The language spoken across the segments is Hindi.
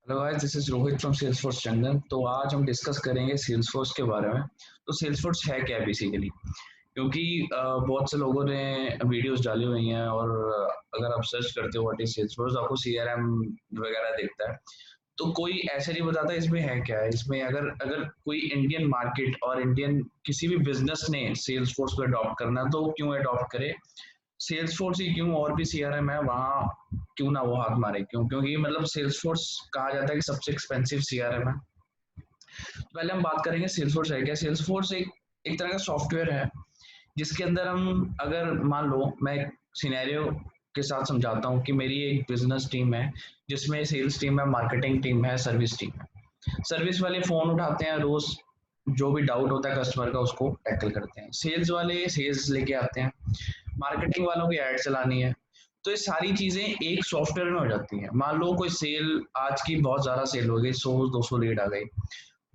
Hello guys, this is Rohit from Salesforce Chandan. तो आज हम डिस्कस करेंगे सेल्सफोर्स के बारे में। तो सेल्सफोर्स है क्या बेसिकली? क्योंकि बहुत से लोगों ने वीडियोस डाली हुई हैं और अगर आप सर्च करते हो व्हाट इज सेल्सफोर्स, आपको सीआरएम वगैरह दिखता है। तो कोई ऐसे नहीं बताता इसमें है क्या है। इसमें अगर अगर कोई इंडियन मार्केट और इंडियन किसी भी बिजनेस ने सेल्सफोर्स को अडॉप्ट करना, तो क्यों अडॉप्ट करे सेल्सफोर्स ही क्यों, और भी सीआरएम है वहाँ क्यों ना वो हाथ मारे। क्यों? क्योंकि मतलब सेल्सफोर्स कहा जाता है कि सबसे एक्सपेंसिव सीआरएम है। तो पहले हम बात करेंगे सेल्सफोर्स है क्या। सेल्सफोर्स एक एक तरह का सॉफ्टवेयर है जिसके अंदर हम, अगर मान लो मैं एक सिनेरियो के साथ समझाता हूँ कि मेरी एक बिजनेस टीम है जिसमें सेल्स टीम है, मार्केटिंग टीम है, सर्विस टीम है। सर्विस वाले फोन उठाते हैं रोज, जो भी डाउट होता है कस्टमर का उसको टैकल करते हैं। सेल्स वाले सेल्स लेके आते हैं, मार्केटिंग वालों की ऐड चलानी है। तो ये सारी चीजें एक सॉफ्टवेयर में हो जाती हैं। मान लो कोई सेल, आज की बहुत ज्यादा सेल हो गई, 100-200 लीड आ गई।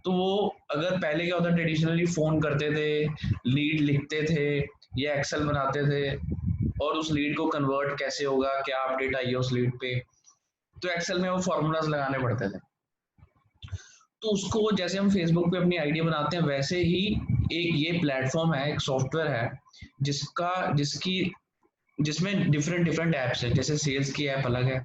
तो वो, अगर पहले क्या होता, ट्रेडिशनली फोन करते थे, लीड लिखते थे या एक्सेल बनाते थे, और उस लीड को कन्वर्ट कैसे होगा, क्या अपडेट आई है उस लीड पे, तो एक्सेल में वो फॉर्मूलाज लगाने पड़ते थे। तो उसको जैसे हम फेसबुक पे अपनी आईडी बनाते हैं, वैसे ही एक ये प्लेटफॉर्म है, एक सॉफ्टवेयर है जिसका जिसकी जिसमें डिफरेंट डिफरेंट ऐप्स है। जैसे सेल्स की ऐप अलग है,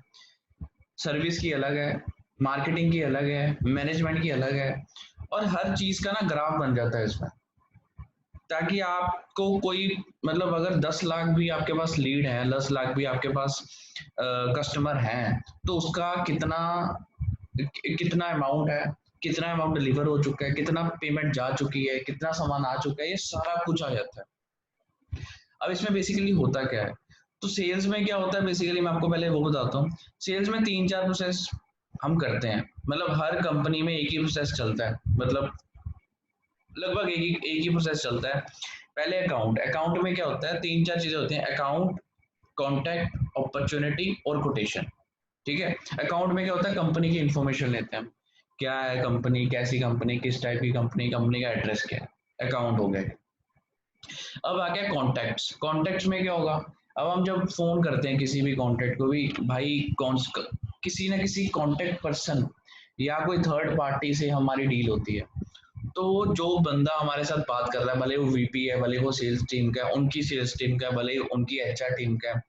सर्विस की अलग है, मार्केटिंग की अलग है, मैनेजमेंट की अलग है, और हर चीज का ना ग्राफ बन जाता है इसमें। ताकि आपको कोई, मतलब अगर 10 लाख भी आपके पास लीड है, 10 लाख भी आपके पास कस्टमर हैं, तो उसका कितना कितना अमाउंट है, कितना अमाउंट डिलीवर हो चुका है, कितना पेमेंट जा चुकी है, कितना सामान आ चुका है, ये सारा कुछ आ जाता है। अब इसमें बेसिकली होता क्या है, तो सेल्स में क्या होता है बेसिकली, मैं आपको पहले वो बताता हूँ। सेल्स में 3-4 प्रोसेस हम करते हैं। मतलब हर कंपनी में एक ही प्रोसेस चलता है, मतलब लगभग एक ही प्रोसेस चलता है। पहले अकाउंट, अकाउंट में क्या होता है, 3-4 चीजें होती हैं: अकाउंट, कॉन्टैक्ट, अपॉर्चुनिटी और कोटेशन। ठीक है। अकाउंट में क्या होता है, कंपनी की इंफॉर्मेशन लेते हैं हम, क्या है कंपनी, कैसी कंपनी, किस टाइप की कंपनी, कंपनी का एड्रेस क्या है, अकाउंट हो गया। अब आ गया कॉन्टैक्ट्स। कॉन्टैक्ट्स में क्या होगा, अब हम जब फोन करते हैं किसी भी कॉन्टैक्ट को भी, भाई कौन, किसी ना किसी कॉन्टैक्ट पर्सन या कोई थर्ड पार्टी से हमारी डील होती है। तो जो बंदा हमारे साथ बात कर रहा है, भले वो वीपी है, भले वो सेल्स टीम का है, उनकी सेल्स टीम का है, भले उनकी एचआर टीम का है,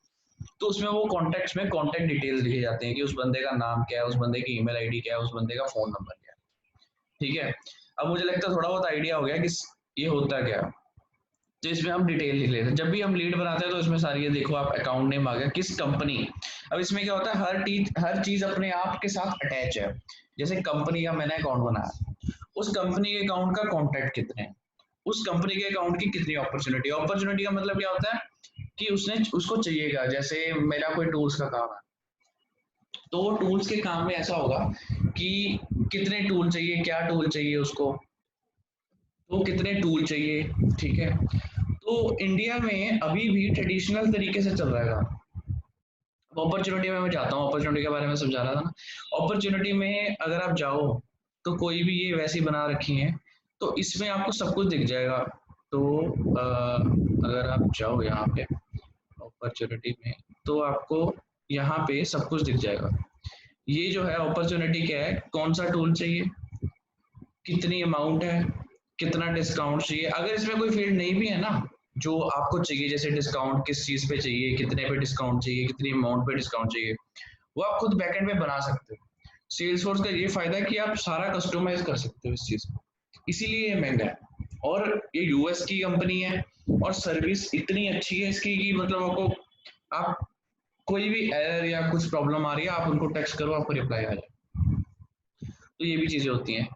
तो उसमें वो कॉन्टैक्ट्स में कॉन्टैक्ट डिटेल्स लिखे जाते हैं कि उस बंदे का नाम क्या है, उस बंदे की ईमेल आईडी क्या है, उस बंदे का फोन नंबर क्या है। ठीक है। अब मुझे लगता है थोड़ा बहुत आइडिया हो गया कि ये होता क्या है। तो इसमें हम डिटेल लिख लेते हैं। जब भी हम लीड बनाते हैं तो इसमें सारी, ये देखो आप, अकाउंट नेम आ गया, किस कंपनी। अब इसमें क्या होता है, हर चीज अपने आप के साथ अटैच है। जैसे कंपनी का मैंने अकाउंट बनाया, उस कंपनी के अकाउंट का कॉन्टैक्ट कितने हैं, उस कंपनी के अकाउंट की कितनी अपॉर्चुनिटी। अपॉर्चुनिटी का मतलब क्या होता है कि उसने उसको चाहिएगा। जैसे मेरा कोई टूल्स का काम है, तो वो टूल्स के काम में ऐसा होगा कि कितने टूल चाहिए, क्या टूल चाहिए उसको, तो कितने टूल चाहिए। ठीक है। तो इंडिया में अभी भी ट्रेडिशनल तरीके से चल रहा है। अपॉर्चुनिटी में मैं जाता हूँ, अपॉर्चुनिटी के बारे में समझा रहा था ना। अपॉर्चुनिटी में अगर आप जाओ, तो कोई भी ये वैसी बना रखी है, तो इसमें आपको सब कुछ दिख जाएगा। तो अगर आप जाओ यहाँ पे अपॉर्चुनिटी में, तो आपको यहाँ पे सब कुछ दिख जाएगा। ये जो है अपॉर्चुनिटी क्या है, कौन सा टूल चाहिए, कितनी अमाउंट है, कितना डिस्काउंट चाहिए। अगर इसमें कोई फील्ड नहीं भी है ना जो आपको चाहिए, जैसे डिस्काउंट किस चीज पे चाहिए, कितने पे डिस्काउंट चाहिए, कितनी अमाउंट पे डिस्काउंट चाहिए, वो आप खुद बैकएंड में बना सकते हो। सेल्सफोर्स का ये फायदा है कि आप सारा कस्टमाइज कर सकते हो इस चीज को, इसीलिए ये महंगा है। और ये यूएस की कंपनी है, और सर्विस इतनी अच्छी है इसकी कि मतलब आपको, आप कोई भी एरर या कुछ प्रॉब्लम आ रही है, आप उनको टेक्स्ट करो, आपको रिप्लाई आ जाए। तो ये भी चीजें होती हैं।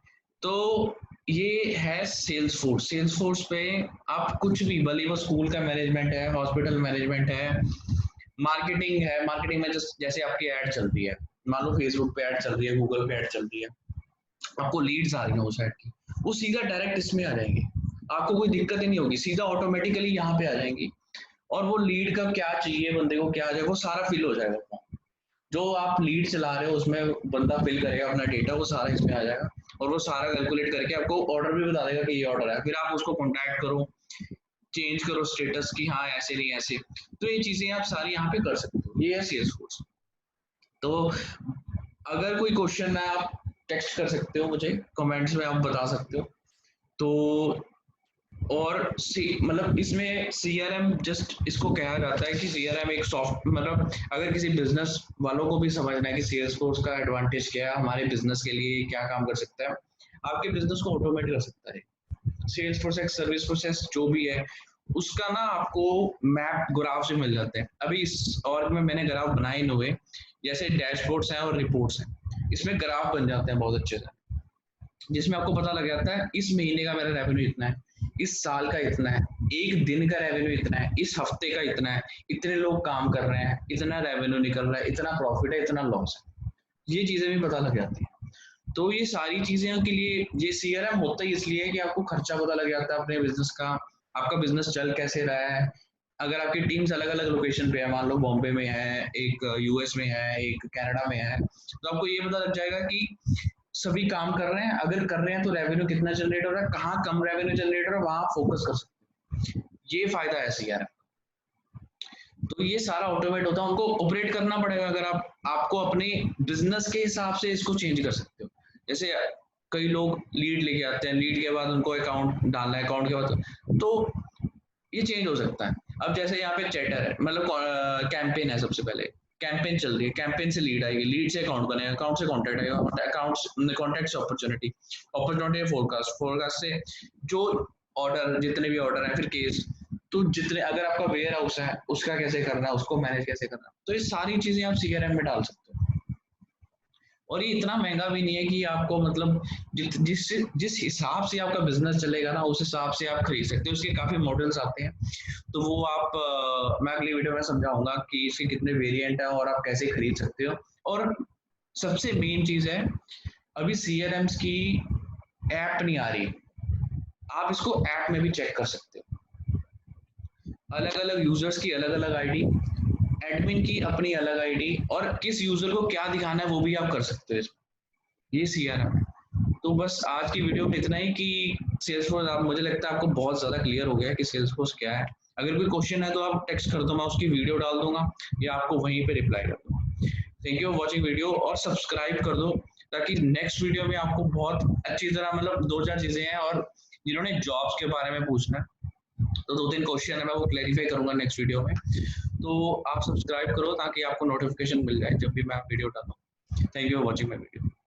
तो ये है सेल्स फोर्स। सेल्स फोर्स पे आप कुछ भी, भले वो स्कूल का मैनेजमेंट है, हॉस्पिटल मैनेजमेंट है, मार्केटिंग है, मार्केटिंग में जैसे आपकी ऐड चल रही है, मान लो फेसबुक पे ऐड चल रही है, गूगल पे ऐड चल रही है, आपको लीड्स आ रही है उस ऐड की, वो सीधा डायरेक्ट इसमें आ जाएंगे। आपको कोई दिक्कत ही नहीं होगी, सीधा ऑटोमेटिकली यहाँ पे आ जाएंगी। और वो लीड का क्या चाहिए, बंदे को क्या चाहिए, वो सारा फिल हो जाएगा। जो आप लीड चला रहे हो उसमें बंदा फिल करेगा अपना डेटा, वो सारा इसमें आ जाएगा। और वो सारा कैलकुलेट करके आपको ऑर्डर भी बता देगा कि ये ऑर्डर है। फिर आप उसको कॉन्टैक्ट करो, चेंज करो स्टेटस की, हाँ ऐसे नहीं ऐसे। तो ये चीजें आप सारी यहाँ पे कर सकते हो। ये है सेल्स फोर्स। तो अगर कोई क्वेश्चन है आप टेक्स्ट कर सकते हो मुझे, कमेंट्स में आप बता सकते हो। तो और सी मतलब इसमें सीआरएम जस्ट इसको कहा जाता है कि सीआरएम एक सॉफ्ट मतलब अगर किसी बिजनेस वालों को भी समझना है कि सेल्सफोर्स का एडवांटेज क्या है, हमारे बिजनेस के लिए क्या काम कर सकता है, आपके बिजनेस को ऑटोमेट कर सकता है। सेल्सफोर्स एक सर्विस प्रोसेस जो भी है उसका ना आपको मैप ग्राफ से मिल जाते हैं। अभी इस और में मैंने ग्राफ बनाए इन हुए, जैसे डैशबोर्ड्स हैं और रिपोर्ट्स हैं, इसमें ग्राफ बन जाते हैं बहुत अच्छे से, जिसमें आपको पता लग जाता है इस महीने का मेरा रेवेन्यू इतना है, इस साल का इतना है, एक दिन का रेवेन्यू इतना है, इस हफ्ते का इतना है, इतने लोग काम कर रहे हैं, इतना रेवेन्यू निकल रहा है, इतना प्रॉफिट है, इतना लॉस है, ये चीजें भी पता लग जाती हैं। तो ये सारी चीजें के लिए ये सीआरएम होता ही इसलिए है कि आपको खर्चा पता लग जाता है अपने बिजनेस का, आपका बिजनेस चल कैसे रहा है। अगर आपकी टीम्स अलग अलग लोकेशन पे है, मान लो बॉम्बे में है, एक यूएस में है, एक कनाडा में है, तो आपको ये पता लग जाएगा कि सभी काम कर रहे हैं, अगर कर रहे हैं तो रेवेन्यू कितना जनरेट हो रहा है, कहाँ कम रेवेन्यू जनरेट हो रहा है वहां फोकस कर सकते हैं। ये फायदा है सीआरएम। तो ये सारा ऑटोमेट होता है, उनको ऑपरेट करना पड़ेगा। अगर आप आपको अपने बिजनेस के हिसाब से इसको चेंज कर सकते हो। जैसे कई लोग लीड लेके आते हैं, लीड के बाद उनको अकाउंट डालना है, अकाउंट के बाद तो ये चेंज हो सकता है। अब जैसे यहाँ पे चैटर है, मतलब कैंपेन है, सबसे पहले कैंपेन चल रही है, कैंपेन से लीड आएगी, लीड से अकाउंट बनेगा, अकाउंट से कॉन्टैक्ट आएगा, अकाउंट कॉन्टैक्ट से अपॉर्चुनिटी, अपॉर्चुनिटी फोरकास्ट, फोरकास्ट से जो ऑर्डर, जितने भी ऑर्डर है, फिर केस, तो जितने अगर आपका वेयर हाउस है उसका कैसे करना है, उसको मैनेज कैसे करना है, तो ये सारी चीजें आप सीआरएम में डाल सकते हो। और ये इतना महंगा भी नहीं है कि आपको मतलब जिस जिस हिसाब से आपका बिजनेस चलेगा ना उस हिसाब से आप खरीद सकते हो। उसके काफी मॉडल्स आते हैं, तो वो आप मैं अगली वीडियो में समझाऊंगा कि इसके कितने वेरिएंट है और आप कैसे खरीद सकते हो। और सबसे मेन चीज है, अभी सीआरएम्स की ऐप नहीं आ रही, आप इसको ऐप में भी चेक कर सकते हो। अलग अलग यूजर्स की अलग अलग आईडी, एडमिन की अपनी अलग आईडी, और किस यूजर को क्या दिखाना है वो भी आप कर सकते हो इसमें। ये सीआरएम है। तो बस आज की वीडियो में इतना ही कि सेल्सफोर्स, आप मुझे लगता है आपको बहुत ज़्यादा क्लियर हो गया है कि सेल्सफोर्स क्या है। अगर कोई क्वेश्चन है तो आप टेक्स्ट कर दो, मैं उसकी वीडियो डाल दूंगा या आपको वहीं पे रिप्लाई कर दूंगा। Thank you for watching video, और सब्सक्राइब कर दो ताकि नेक्स्ट वीडियो में आपको बहुत अच्छी तरह मतलब दो चार चीज़ें हैं, और जिन्होंने जॉब्स के बारे में पूछना है तो दो तीन क्वेश्चन है, मैं वो क्लैरिफाई करूंगा नेक्स्ट वीडियो में। तो आप सब्सक्राइब करो ताकि आपको नोटिफिकेशन मिल जाए जब भी मैं वीडियो डालूँ। Thank you for watching my video.